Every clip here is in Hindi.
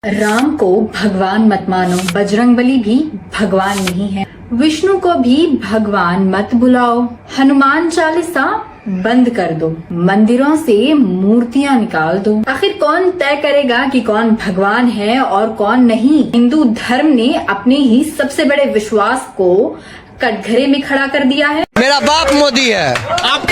राम को भगवान मत मानो, बजरंगबली भी भगवान नहीं है, विष्णु को भी भगवान मत बुलाओ, हनुमान चालीसा बंद कर दो, मंदिरों से मूर्तियां निकाल दो। आखिर कौन तय करेगा कि कौन भगवान है और कौन नहीं? हिंदू धर्म ने अपने ही सबसे बड़े विश्वास को कटघरे में खड़ा कर दिया है। मेरा बाप मोदी है। आप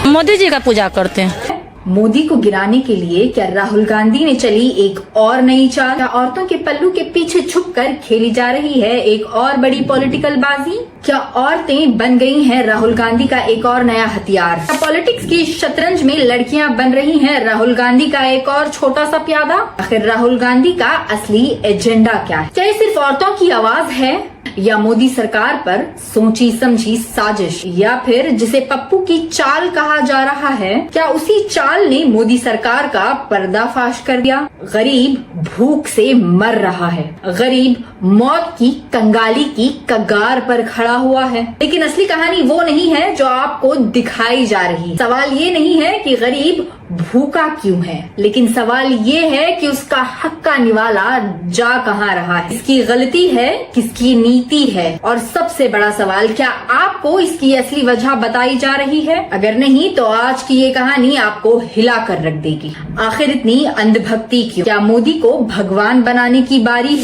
मोदी जी का पूजा करते हैं। मोदी को गिराने के लिए क्या राहुल गांधी ने चली एक और नई चाल? क्या औरतों के पल्लू के पीछे छुपकर खेली जा रही है एक और बड़ी पॉलिटिकल बाजी? क्या औरतें बन गई हैं राहुल गांधी का एक और नया हथियार? क्या पॉलिटिक्स की शतरंज में लड़कियां बन रही हैं राहुल गांधी का एक और छोटा सा प्यादा? आखिर राहुल गांधी का असली एजेंडा क्या है? क्या ये सिर्फ औरतों की आवाज है या मोदी सरकार पर सोची समझी साजिश, या फिर जिसे पप्पू की चाल कहा जा रहा है, क्या उसी चाल ने मोदी सरकार का पर्दाफाश कर दिया? गरीब भूख से मर रहा है, गरीब मौत की कंगाली की कगार पर खड़ा हुआ है, लेकिन असली कहानी वो नहीं है जो आपको दिखाई जा रही। सवाल ये नहीं है कि गरीब भूखा क्यों है, लेकिन सवाल ये है कि उसका हक का निवाला जा कहाँ रहा है। किसकी गलती है, किसकी नीति है, और सबसे बड़ा सवाल, क्या आपको इसकी असली वजह बताई जा रही है? अगर नहीं तो आज की ये कहानी आपको हिला कर रख देगी। आखिर इतनी अंधभक्ति क्यों? क्या मोदी को भगवान बनाने की बारी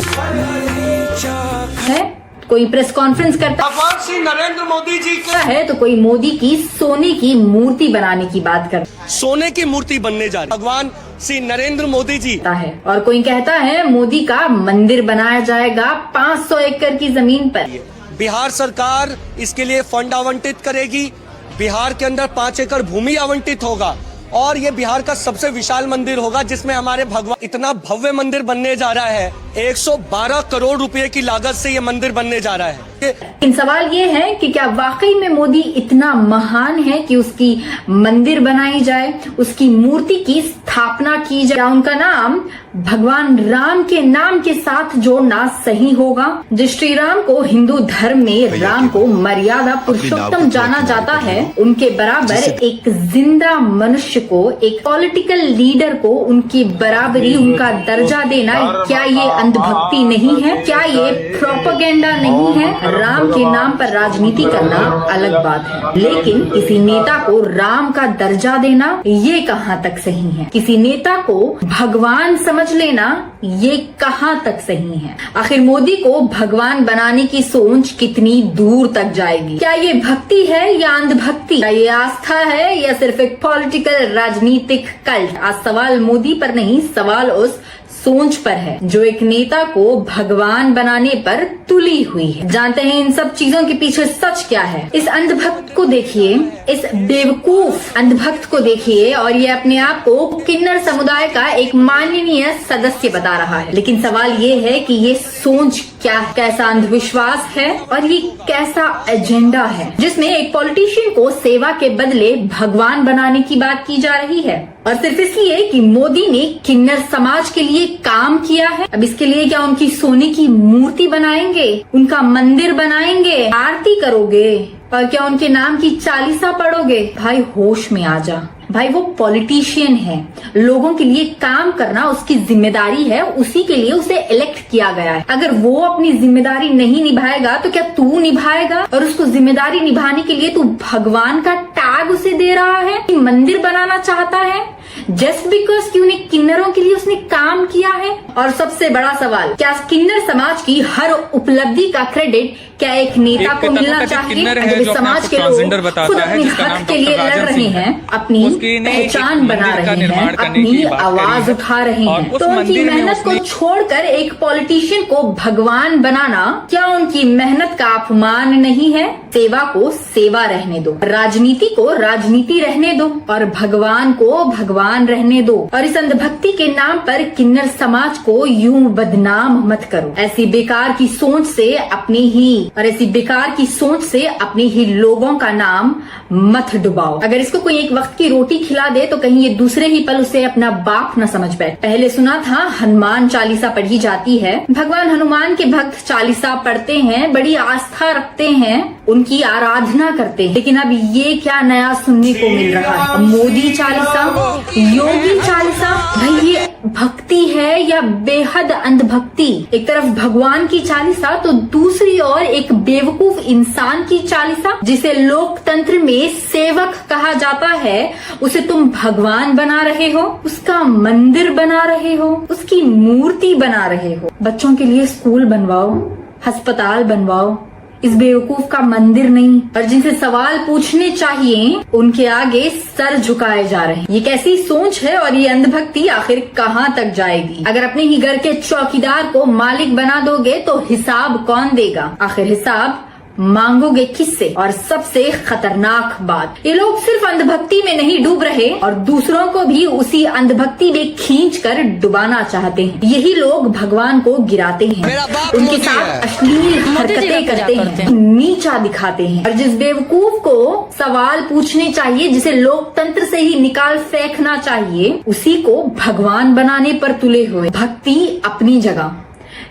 है? कोई प्रेस कॉन्फ्रेंस करता भगवान श्री नरेंद्र मोदी जी का है तो कोई मोदी की सोने की मूर्ति बनाने की बात करता सोने की मूर्ति बनने जा रही भगवान श्री नरेंद्र मोदी जी है, और कोई कहता है मोदी का मंदिर बनाया जाएगा 500 एकड़ की जमीन पर। बिहार सरकार इसके लिए फंड आवंटित करेगी। बिहार के अंदर 5 एकड़ भूमि आवंटित होगा और ये बिहार का सबसे विशाल मंदिर होगा, जिसमें हमारे भगवान, इतना भव्य मंदिर बनने जा रहा है। 112 करोड़ रुपए की लागत से ये मंदिर बनने जा रहा है। लेकिन सवाल ये है कि क्या वाकई में मोदी इतना महान है कि उसकी मंदिर बनाई जाए, उसकी मूर्ति की स्थापना की जाए? क्या उनका नाम भगवान राम के नाम के साथ जोड़ना सही होगा? जिस श्री राम को हिंदू धर्म में राम को मर्यादा पुरुषोत्तम जाना जाता है, उनके बराबर एक जिंदा मनुष्य को, एक पॉलिटिकल लीडर को उनकी बराबरी, उनका दर्जा देना, क्या ये अंधभक्ति नहीं है? क्या ये प्रोपेगेंडा नहीं है? राम के नाम पर राजनीति करना अलग बात है, लेकिन किसी नेता को राम का दर्जा देना ये कहाँ तक सही है? किसी नेता को भगवान समझ लेना ये कहाँ तक सही है? आखिर मोदी को भगवान बनाने की सोच कितनी दूर तक जाएगी? क्या ये भक्ति है या अंधभक्ति? क्या ये आस्था है या सिर्फ एक पॉलिटिकल राजनीतिक कल्ट? आज सवाल मोदी पर नहीं, सवाल उस सोच पर है जो एक नेता को भगवान बनाने पर तुली हुई है। जानते हैं इन सब चीजों के पीछे सच क्या है? इस अंधभक्त को देखिए, इस बेवकूफ अंधभक्त को देखिए, और ये अपने आप को किन्नर समुदाय का एक माननीय सदस्य बता रहा है। लेकिन सवाल ये है कि ये सोच क्या है? कैसा अंधविश्वास है और ये कैसा एजेंडा है जिसमें एक पॉलिटिशियन को सेवा के बदले भगवान बनाने की बात की जा रही है, और सिर्फ इसलिए कि मोदी ने किन्नर समाज के लिए काम किया है। अब इसके लिए क्या उनकी सोने की मूर्ति बनाएंगे, उनका मंदिर बनाएंगे, आरती करोगे, और क्या उनके नाम की चालीसा पढ़ोगे? भाई होश में आ जा। भाई वो पॉलिटिशियन है, लोगों के लिए काम करना उसकी जिम्मेदारी है, उसी के लिए उसे इलेक्ट किया गया है। अगर वो अपनी जिम्मेदारी नहीं निभाएगा तो क्या तू निभाएगा? और उसको जिम्मेदारी निभाने के लिए तू भगवान का टैग उसे दे रहा है, मंदिर बनाना चाहता है जस्ट बिकॉज कि उन्हें किन्नरों के लिए उसने काम किया है। और सबसे बड़ा सवाल, क्या किन्नर समाज की हर उपलब्धि का क्रेडिट क्या एक नेता को मिलना चाहिए? अगर समाज के लोग खुद अपने हक के लिए लड़ रहे हैं, अपनी पहचान बना रहे हैं, अपनी आवाज उठा रहे हैं, तो उनकी मेहनत को छोड़कर एक पॉलिटिशियन को भगवान बनाना क्या उनकी मेहनत का अपमान नहीं है? सेवा को सेवा रहने दो, राजनीति को राजनीति रहने दो, और भगवान को भगवान रहने दो। और इस अंधभक्ति के नाम पर किन्नर समाज को यूं बदनाम मत करो। ऐसी बेकार की सोच से अपने ही लोगों का नाम मत डुबाओ। अगर इसको कोई एक वक्त की रोटी खिला दे तो कहीं ये दूसरे ही पल उसे अपना बाप न समझ बैठे। पहले सुना था हनुमान चालीसा पढ़ी जाती है, भगवान हनुमान के भक्त चालीसा पढ़ते हैं, बड़ी आस्था रखते हैं, उनकी आराधना करते हैं। लेकिन अब ये क्या नया सुनने को मिल रहा है? मोदी चालीसा, योगी चालीसा, भाई ये भक्ति है या बेहद अंधभक्ति? एक तरफ भगवान की चालीसा तो दूसरी ओर एक बेवकूफ इंसान की चालीसा, जिसे लोकतंत्र में सेवक कहा जाता है, उसे तुम भगवान बना रहे हो, उसका मंदिर बना रहे हो, उसकी मूर्ति बना रहे हो। बच्चों के लिए स्कूल बनवाओ, अस्पताल बनवाओ, इस बेवकूफ का मंदिर नहीं। और जिनसे सवाल पूछने चाहिए उनके आगे सर झुकाए जा रहे हैं। ये कैसी सोच है और ये अंधभक्ति आखिर कहाँ तक जाएगी? अगर अपने ही घर के चौकीदार को मालिक बना दोगे तो हिसाब कौन देगा? आखिर हिसाब मांगोगे किससे? और सबसे खतरनाक बात, ये लोग सिर्फ अंधभक्ति में नहीं डूब रहे और दूसरों को भी उसी अंधभक्ति में खींचकर डुबाना चाहते हैं। यही लोग भगवान को गिराते हैं, उनके साथ अश्लील हरकतें करते हैं, नीचा दिखाते हैं। और जिस बेवकूफ को सवाल पूछने चाहिए, जिसे लोकतंत्र से ही निकाल फेंकना चाहिए, उसी को भगवान बनाने पर तुले हुए। भक्ति अपनी जगह,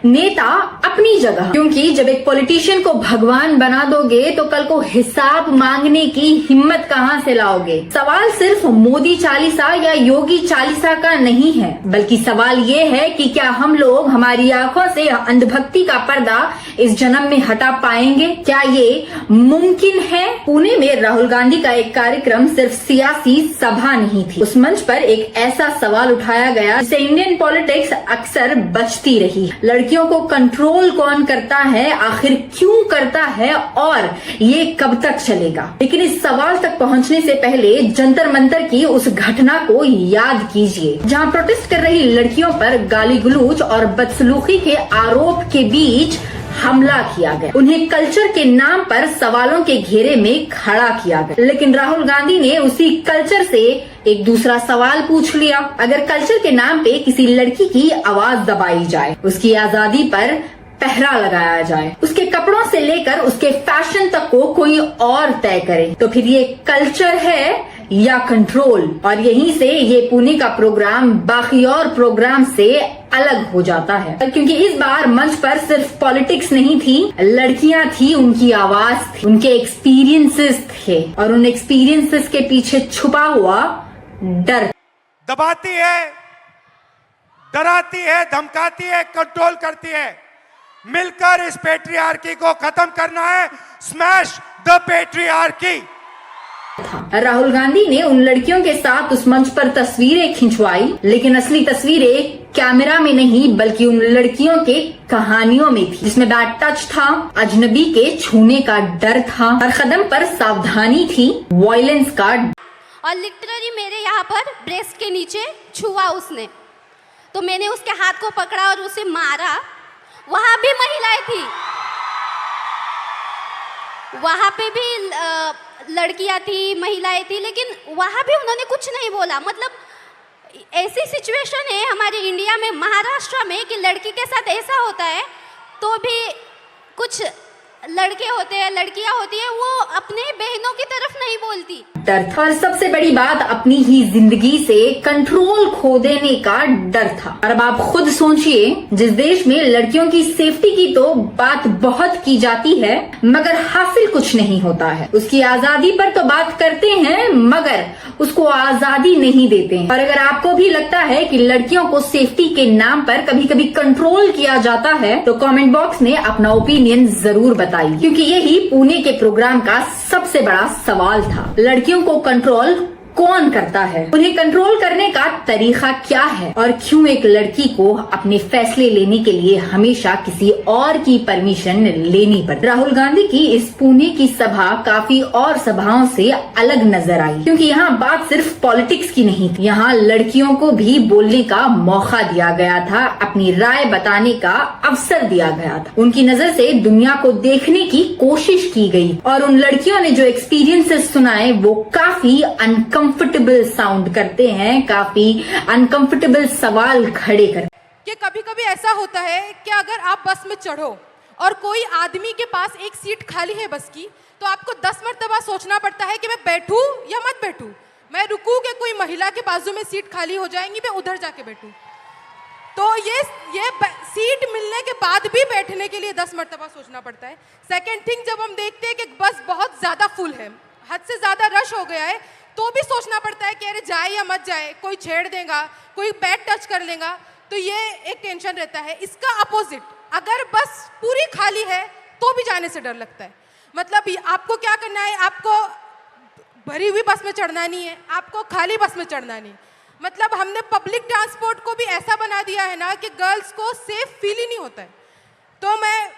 नेता अपनी जगह। क्योंकि जब एक पॉलिटिशियन को भगवान बना दोगे तो कल को हिसाब मांगने की हिम्मत कहां से लाओगे? सवाल सिर्फ मोदी चालीसा या योगी चालीसा का नहीं है, बल्कि सवाल ये है कि क्या हम लोग हमारी आंखों से अंधभक्ति का पर्दा इस जन्म में हटा पाएंगे? क्या ये मुमकिन है? पुणे में राहुल गांधी का एक कार्यक्रम सिर्फ सियासी सभा नहीं थी। उस मंच पर एक ऐसा सवाल उठाया गया जिसे इंडियन पॉलिटिक्स अक्सर बचती रही। लड़कियों को कंट्रोल कौन करता है, आखिर क्यों करता है और ये कब तक चलेगा? लेकिन इस सवाल तक पहुंचने से पहले जंतर मंतर की उस घटना को याद कीजिए, जहां प्रोटेस्ट कर रही लड़कियों पर गाली गलौज और बदसलूकी के आरोप के बीच हमला किया गया। उन्हें कल्चर के नाम पर सवालों के घेरे में खड़ा किया गया। लेकिन राहुल गांधी ने उसी कल्चर से एक दूसरा सवाल पूछ लिया। अगर कल्चर के नाम पे किसी लड़की की आवाज दबाई जाए, उसकी आजादी पर पहरा लगाया जाए, उसके कपड़ों से लेकर उसके फैशन तक को कोई और तय करे, तो फिर ये कल्चर है या कंट्रोल? और यहीं से ये पुणे का प्रोग्राम बाकी और प्रोग्राम से अलग हो जाता है, क्योंकि इस बार मंच पर सिर्फ पॉलिटिक्स नहीं थी, लड़कियां थी, उनकी आवाज थी, उनके एक्सपीरियंसेस थे और उन एक्सपीरियंसेस के पीछे छुपा हुआ डर। दबाती है, डराती है, धमकाती है, कंट्रोल करती है। मिलकर इस पेट्रियार्की को खत्म करना है। Smash the patriarchy. Rahul Gandhi ने उन लड़कियों के साथ उस मंच पर तस्वीरें खिंचवाई, लेकिन असली तस्वीरें कैमरा में नहीं बल्कि उन लड़कियों के कहानियों में थी, जिसमें बैड टच था, अजनबी के छूने का डर था, हर कदम पर सावधानी थी, वायलेंस का। और लिटरली मेरे यहाँ पर ब्रेस्ट के नीचे छुआ उसने, तो मैंने उसके हाथ को पकड़ा और उसे मारा। वहाँ भी महिलाएं थी, वहाँ पे भी लड़कियाँ थी, महिलाएं थी, लेकिन वहाँ भी उन्होंने कुछ नहीं बोला। मतलब ऐसी सिचुएशन है हमारे इंडिया में, महाराष्ट्र में, कि लड़की के साथ ऐसा होता है तो भी कुछ लड़के होते हैं, लड़कियां होती है, वो अपने बहनों की तरफ नहीं बोलती। डर था और सबसे बड़ी बात अपनी ही जिंदगी से कंट्रोल खो देने का डर था। और अब आप खुद सोचिए, जिस देश में लड़कियों की सेफ्टी की तो बात बहुत की जाती है मगर हासिल कुछ नहीं होता है, उसकी आजादी पर तो बात करते हैं मगर उसको आजादी नहीं देते हैं। और अगर आपको भी लगता है कि लड़कियों को सेफ्टी के नाम पर कभी कभी कंट्रोल किया जाता है तो कमेंट बॉक्स में अपना ओपिनियन जरूर बताइए, क्योंकि यही पुणे के प्रोग्राम का सबसे बड़ा सवाल था। लड़कियों को कंट्रोल कौन करता है, उन्हें कंट्रोल करने का तरीका क्या है और क्यों एक लड़की को अपने फैसले लेने के लिए हमेशा किसी और की परमिशन लेनी पड़ती। राहुल गांधी की इस पुणे की सभा काफी और सभाओं से अलग नजर आई, क्योंकि यहाँ बात सिर्फ पॉलिटिक्स की नहीं थी, यहाँ लड़कियों को भी बोलने का मौका दिया गया था, अपनी राय बताने का अवसर दिया गया था, उनकी नजर से दुनिया को देखने की कोशिश की गई। और उन लड़कियों ने जो एक्सपीरियंसेस सुनाए वो काफी अनकंफर्टेबल साउंड करते हैं, काफी अनकंफर्टेबल सवाल खड़े कर। कि कभी कभी ऐसा होता है कि अगर आप बस में चढ़ो और कोई आदमी के पास एक सीट खाली है बस की, तो आपको 10 मरतबा सोचना पड़ता है कि मैं बैठूं या मत बैठूं, मैं रुकूं कि कोई महिला के बाजू में सीट खाली हो जाएंगी, मैं उधर जाके बैठूं। तो ये सीट मिलने के बाद भी बैठने के लिए 10 मरतबा सोचना पड़ता है। सेकंड थिंग, जब हम देखते हैं कि बस बहुत ज़्यादा फुल है, हद से ज़्यादा रश हो गया है, तो भी सोचना पड़ता है कि अरे जाए या मत जाए, कोई छेड़ देगा, कोई बैग टच कर लेगा, तो ये एक टेंशन रहता है। इसका अपोजिट, अगर बस पूरी खाली है तो भी जाने से डर लगता है। मतलब आपको क्या करना है, आपको भरी हुई बस में चढ़ना नहीं है, आपको खाली बस में चढ़ना नहीं। मतलब हमने पब्लिक ट्रांसपोर्ट को भी ऐसा बना दिया है ना कि गर्ल्स को सेफ फील ही नहीं होता है। तो मैं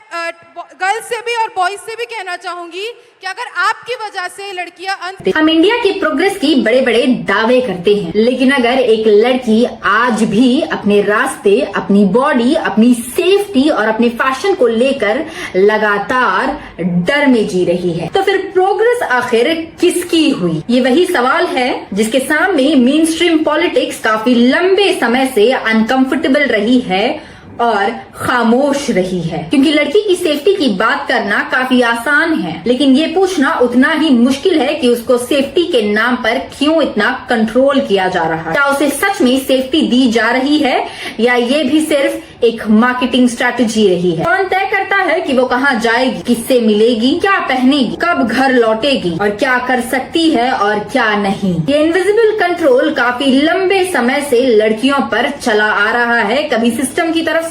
गर्ल्स से भी और बॉयज से भी कहना चाहूंगी कि अगर आपकी वजह से लड़कियां हम इंडिया की प्रोग्रेस की बड़े बड़े दावे करते हैं, लेकिन अगर एक लड़की आज भी अपने रास्ते, अपनी बॉडी, अपनी सेफ्टी और अपने फैशन को लेकर लगातार डर में जी रही है, तो फिर प्रोग्रेस आखिर किसकी हुई? ये वही सवाल है जिसके सामने मेन स्ट्रीम पॉलिटिक्स काफी लंबे समय से अनकंफर्टेबल रही है और खामोश रही है। क्योंकि लड़की की सेफ्टी की बात करना काफी आसान है, लेकिन ये पूछना उतना ही मुश्किल है कि उसको सेफ्टी के नाम पर क्यों इतना कंट्रोल किया जा रहा है। क्या उसे सच में सेफ्टी दी जा रही है या ये भी सिर्फ एक मार्केटिंग स्ट्रैटेजी रही है? कौन तय करता है कि वो कहाँ जाएगी, किससे मिलेगी, क्या पहनेगी, कब घर लौटेगी और क्या कर सकती है और क्या नहीं? ये इनविजिबल कंट्रोल काफी लंबे समय से लड़कियों पर चला आ रहा है, कभी सिस्टम की तरफ से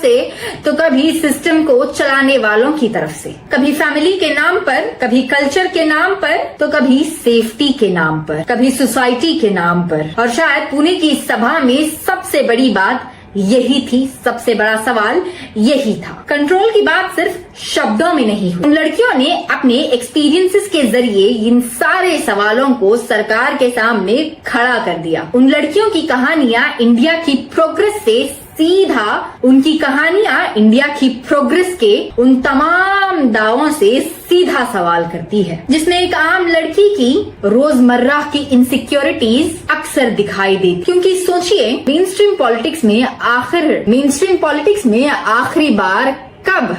तो कभी सिस्टम को चलाने वालों की तरफ से, कभी फैमिली के नाम पर, कभी कल्चर के नाम पर, तो कभी सेफ्टी के नाम पर, कभी सोसाइटी के नाम पर। और शायद पुणे की सभा में सबसे बड़ी बात यही थी, सबसे बड़ा सवाल यही था। कंट्रोल की बात सिर्फ शब्दों में नहीं हुई। उन लड़कियों ने अपने एक्सपीरियंसेस के जरिए इन सारे सवालों को सरकार के सामने खड़ा कर दिया। उन लड़कियों की कहानियां इंडिया की प्रोग्रेस से सीधा, उनकी कहानियां इंडिया की प्रोग्रेस के उन तमाम दावों से सीधा सवाल करती है, जिसमें एक आम लड़की की रोजमर्रा की इनसिक्योरिटीज अक्सर दिखाई देती। क्योंकि सोचिए, मेन स्ट्रीम पॉलिटिक्स में आखिरी बार कब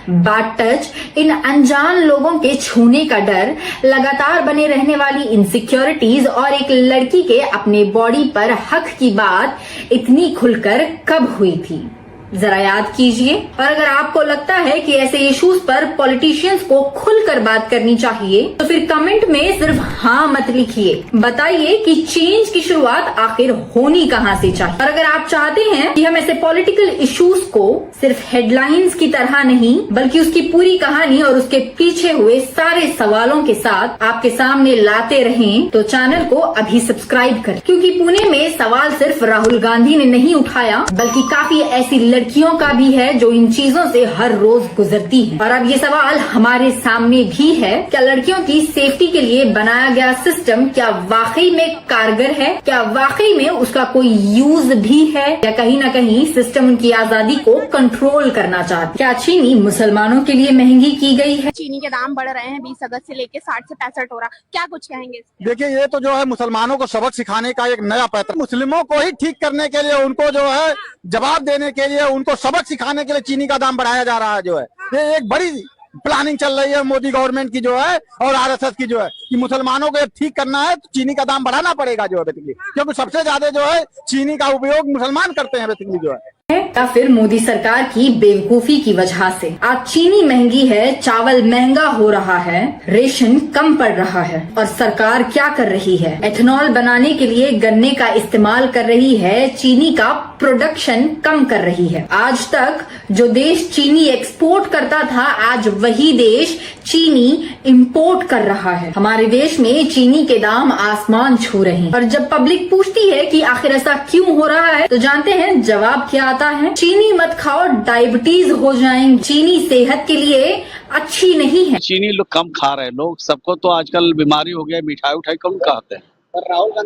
बैड टच, इन अनजान लोगों के छूने का डर, लगातार बने रहने वाली इनसिक्योरिटीज और एक लड़की के अपने बॉडी पर हक की बात इतनी खुलकर कब हुई थी? जरा याद कीजिए। और अगर आपको लगता है कि ऐसे इश्यूज पर पॉलिटिशियंस को खुलकर बात करनी चाहिए, तो फिर कमेंट में सिर्फ हाँ मत लिखिए, बताइए कि चेंज की शुरुआत आखिर होनी कहाँ से चाहिए। और अगर आप चाहते हैं कि हम ऐसे पॉलिटिकल इश्यूज को सिर्फ हेडलाइंस की तरह नहीं, बल्कि उसकी पूरी कहानी और उसके पीछे हुए सारे सवालों के साथ आपके सामने लाते रहें, तो चैनल को अभी सब्सक्राइब करें। क्योंकि पुणे में सवाल सिर्फ राहुल गांधी ने नहीं उठाया, बल्कि काफी ऐसी लड़कियों का भी है जो इन चीजों से हर रोज गुजरती हैं। और अब ये सवाल हमारे सामने भी है, क्या लड़कियों की सेफ्टी के लिए बनाया गया सिस्टम क्या वाकई में कारगर है? क्या वाकई में उसका कोई यूज भी है, या कहीं न कहीं सिस्टम उनकी आजादी को कंट्रोल करना चाहती? क्या चीनी मुसलमानों के लिए महंगी की गई है? चीनी के दाम बढ़ रहे हैं, 20 अगस्त से लेके 60 से 65 हो रहा, क्या कुछ कहेंगे? देखिए, ये तो जो है मुसलमानों को सबक सिखाने का एक नया पैटर्न, मुस्लिमों को ही ठीक करने के लिए, उनको जो है जवाब देने के लिए, उनको सबक सिखाने के लिए चीनी का दाम बढ़ाया जा रहा है। जो है ये एक बड़ी प्लानिंग चल रही है मोदी गवर्नमेंट की जो है और आरएसएस की जो है, कि मुसलमानों को ठीक करना है तो चीनी का दाम बढ़ाना पड़ेगा जो है बेसिकली, क्योंकि सबसे ज्यादा जो है चीनी का उपयोग मुसलमान करते हैं बेसिकली जो है। या फिर मोदी सरकार की बेवकूफी की वजह से आज चीनी महंगी है, चावल महंगा हो रहा है, रेशन कम पड़ रहा है, और सरकार क्या कर रही है? एथेनॉल बनाने के लिए गन्ने का इस्तेमाल कर रही है, चीनी का प्रोडक्शन कम कर रही है। आज तक जो देश चीनी एक्सपोर्ट करता था, आज वही देश चीनी इंपोर्ट कर रहा है। हमारे देश में चीनी के दाम आसमान छू रहे हैं। और जब पब्लिक पूछती है कि आखिर ऐसा क्यों हो रहा है, तो जानते हैं जवाब क्या आता है? चीनी मत खाओ, डायबिटीज हो जाएंगे, चीनी सेहत के लिए अच्छी नहीं है। चीनी लोग कम खा रहे हैं, लोग सबको तो आजकल बीमारी हो गया, मिठाई उठाई कम खाते हैं।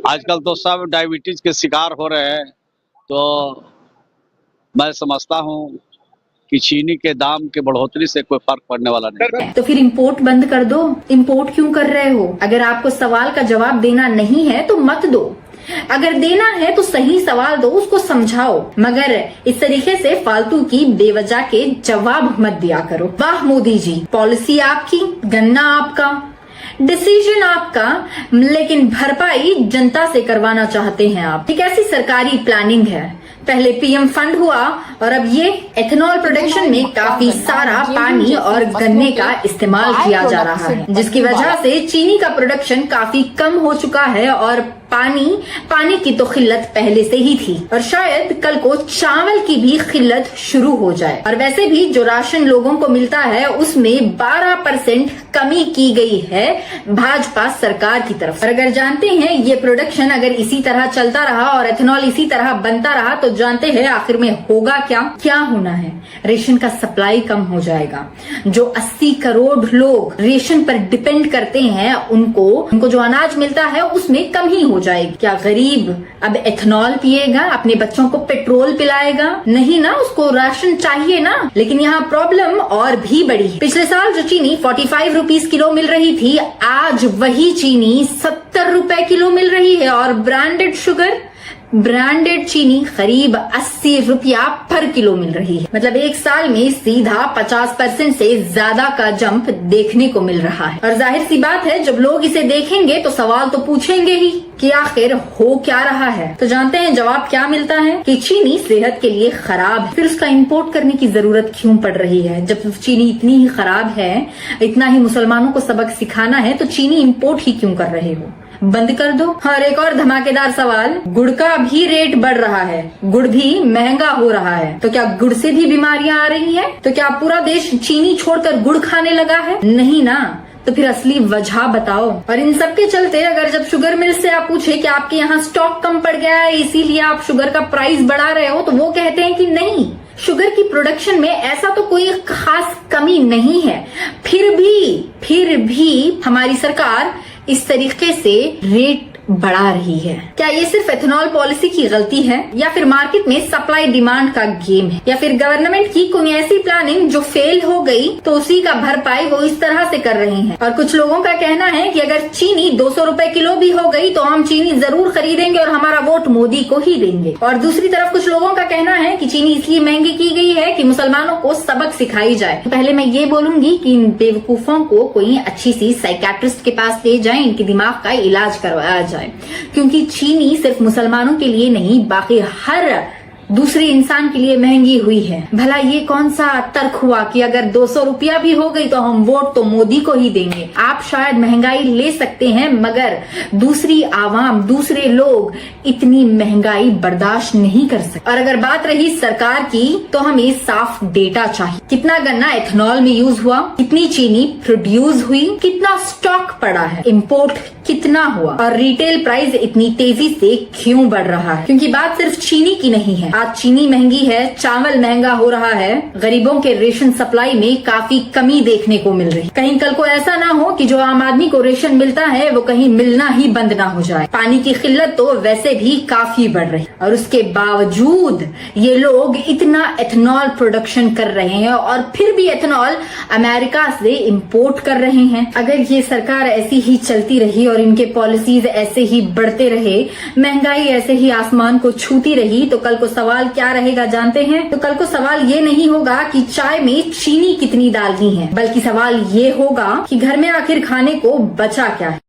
आजकल तो सब डायबिटीज के शिकार हो रहे हैं। तो मैं समझता हूँ कि चीनी के दाम के बढ़ोतरी से कोई फर्क पड़ने वाला नहीं। तो फिर इंपोर्ट बंद कर दो। इंपोर्ट क्यों कर रहे हो? अगर आपको सवाल का जवाब देना नहीं है तो मत दो, अगर देना है तो सही सवाल दो, उसको समझाओ, मगर इस तरीके से फालतू की बेवजह के जवाब मत दिया करो। वाह मोदी जी, पॉलिसी आपकी, गन्ना आपका, डिसीजन आपका, लेकिन भरपाई जनता से करवाना चाहते हैं आप। एक ऐसी सरकारी प्लानिंग है पहले पीएम फंड हुआ और अब ये एथेनॉल प्रोडक्शन में काफी सारा पानी और गन्ने का इस्तेमाल किया जा रहा है, जिसकी वजह से चीनी का प्रोडक्शन काफी कम हो चुका है और पानी की तो किल्लत पहले से ही थी और शायद कल को चावल की भी किल्लत शुरू हो जाए। और वैसे भी जो राशन लोगों को मिलता है उसमें 12% कमी की गई है भाजपा सरकार की तरफ। और अगर जानते हैं ये प्रोडक्शन अगर इसी तरह चलता रहा और एथेनॉल इसी तरह बनता रहा तो जानते हैं आखिर में होगा क्या होना है। रेशन का सप्लाई कम हो जाएगा। जो 80 करोड़ लोग रेशन पर डिपेंड करते हैं उनको जो अनाज मिलता है उसमें कमी हो जाएगी। क्या गरीब अब एथेनॉल पिएगा, अपने बच्चों को पेट्रोल पिलाएगा? नहीं ना, उसको राशन चाहिए ना। लेकिन यहाँ प्रॉब्लम और भी बड़ी है। पिछले साल जो चीनी 45 रुपीस किलो मिल रही थी, आज वही चीनी 70 रुपए किलो मिल रही है और ब्रांडेड चीनी करीब 80 रुपया पर किलो मिल रही है। मतलब एक साल में सीधा 50% से ज्यादा का जंप देखने को मिल रहा है। और जाहिर सी बात है जब लोग इसे देखेंगे तो सवाल तो पूछेंगे ही कि आखिर हो क्या रहा है। तो जानते हैं जवाब क्या मिलता है कि चीनी सेहत के लिए खराब है। फिर उसका इंपोर्ट करने की जरूरत क्यों पड़ रही है? जब चीनी इतनी ही खराब है, इतना ही मुसलमानों को सबक सिखाना है तो चीनी इंपोर्ट ही क्यों कर रहे हो? बंद कर दो। और एक और धमाकेदार सवाल, गुड़ का भी रेट बढ़ रहा है, गुड़ भी महंगा हो रहा है, तो क्या गुड़ से भी बीमारियां आ रही हैं? तो क्या पूरा देश चीनी छोड़कर गुड़ खाने लगा है? नहीं ना। तो फिर असली वजह बताओ। और इन सब के चलते अगर जब शुगर मिल से आप पूछे कि आपके यहाँ स्टॉक कम पड़ गया है इसीलिए आप शुगर का प्राइस बढ़ा रहे हो, तो वो कहते हैं कि नहीं, शुगर की प्रोडक्शन में ऐसा तो कोई खास कमी नहीं है, फिर भी हमारी सरकार इस तरीके से रेट बढ़ा रही है। क्या ये सिर्फ एथेनॉल पॉलिसी की गलती है या फिर मार्केट में सप्लाई डिमांड का गेम है या फिर गवर्नमेंट की कोई ऐसी प्लानिंग जो फेल हो गई तो उसी का भरपाई वो इस तरह से कर रही है? और कुछ लोगों का कहना है कि अगर चीनी 200 रुपए किलो भी हो गई तो हम चीनी जरूर खरीदेंगे और हमारा वोट मोदी को ही देंगे। और दूसरी तरफ कुछ लोगों का कहना है कि चीनी इसलिए महंगी की गई है कि मुसलमानों को सबक सिखाई जाए। पहले मैं ये बोलूंगी कि इन बेवकूफों को कोई अच्छी सी साइकियाट्रिस्ट के पास ले जाए, इनके दिमाग का इलाज करवाया जाए, क्योंकि चीनी सिर्फ मुसलमानों के लिए नहीं बाकी हर दूसरे इंसान के लिए महंगी हुई है। भला ये कौन सा तर्क हुआ कि अगर 200 रुपया भी हो गई तो हम वोट तो मोदी को ही देंगे? आप शायद महंगाई ले सकते हैं मगर दूसरी आवाम, दूसरे लोग इतनी महंगाई बर्दाश्त नहीं कर सकते। और अगर बात रही सरकार की तो हमें साफ डेटा चाहिए। कितना गन्ना एथेनॉल में यूज हुआ, कितनी चीनी प्रोड्यूस हुई, कितना स्टॉक पड़ा है, इम्पोर्ट कितना हुआ और रिटेल प्राइस इतनी तेजी से क्यों बढ़ रहा है? क्योंकि बात सिर्फ चीनी की नहीं है। आज चीनी महंगी है, चावल महंगा हो रहा है, गरीबों के रेशन सप्लाई में काफी कमी देखने को मिल रही है। कहीं कल को ऐसा ना हो कि जो आम आदमी को रेशन मिलता है वो कहीं मिलना ही बंद ना हो जाए। पानी की किल्लत तो वैसे भी काफी बढ़ रही है और उसके बावजूद ये लोग इतना एथेनॉल प्रोडक्शन कर रहे हैं और फिर भी एथेनॉल अमेरिका से इम्पोर्ट कर रहे हैं। अगर ये सरकार ऐसी ही चलती रही और इनके पॉलिसीज ऐसे ही बढ़ते रहे, महंगाई ऐसे ही आसमान को छूती रही, तो कल को सवाल क्या रहेगा जानते हैं? तो कल को सवाल ये नहीं होगा कि चाय में चीनी कितनी डालनी है, बल्कि सवाल ये होगा कि घर में आखिर खाने को बचा क्या है।